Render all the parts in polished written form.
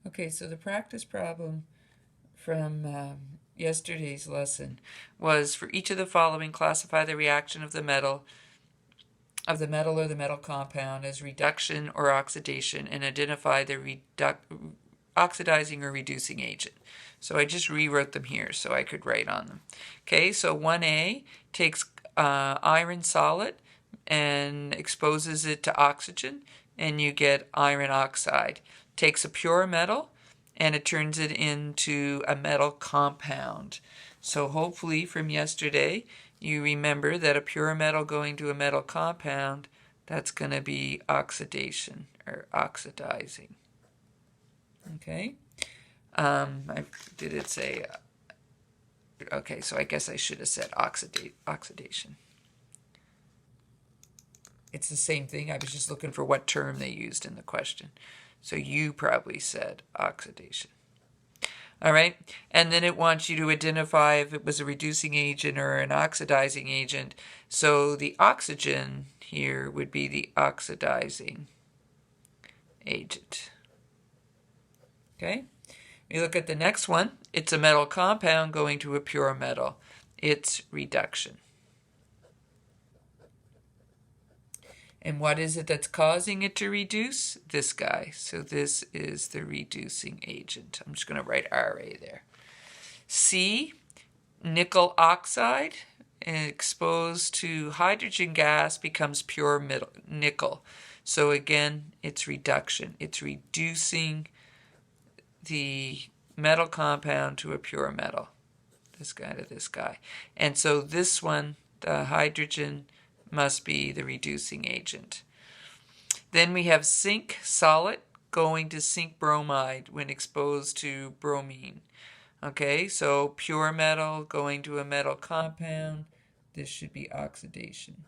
Okay, so the practice problem from yesterday's lesson was for each of the following, classify the reaction of the metal or the metal compound as reduction or oxidation and identify the oxidizing or reducing agent. So I just rewrote them here so I could write on them. Okay, so 1A takes iron solid and exposes it to oxygen, and you get iron oxide. Takes a pure metal and it turns it into a metal compound. So hopefully from yesterday you remember that a pure metal going to a metal compound, that's going to be oxidation or oxidizing. Okay. Did it say? Okay, so I guess I should have said oxidation. It's the same thing. I was just looking for what term they used in the question. So you probably said oxidation. All right, and then it wants you to identify if it was a reducing agent or an oxidizing agent. So the oxygen here would be the oxidizing agent. Okay, we look at the next one. It's a metal compound going to a pure metal. It's reduction. And what is it that's causing it to reduce? This guy. So this is the reducing agent. I'm just going to write Ra there. C, nickel oxide, exposed to hydrogen gas becomes pure nickel. So again, it's reduction. It's reducing the metal compound to a pure metal. This guy to this guy. And so this one, the hydrogen, must be the reducing agent. Then we have zinc solid going to zinc bromide when exposed to bromine. Okay, so pure metal going to a metal compound. This should be oxidation.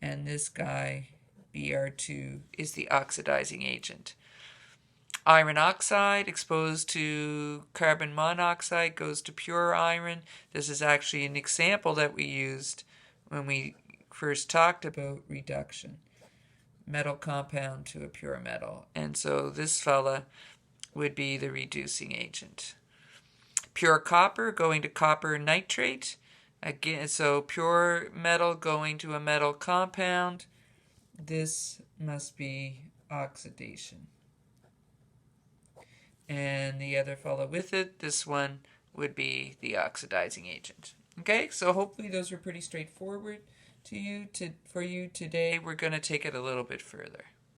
And this guy, Br2, is the oxidizing agent. Iron oxide exposed to carbon monoxide goes to pure iron. This is actually an example that we used when we first talked about reduction. Metal compound to a pure metal. And so this fella would be the reducing agent. Pure copper going to copper nitrate. Again, so pure metal going to a metal compound. This must be oxidation. And the other fellow with it, this one would be the oxidizing agent. Okay, so hopefully those are pretty straightforward for you today. We're going to take it a little bit further.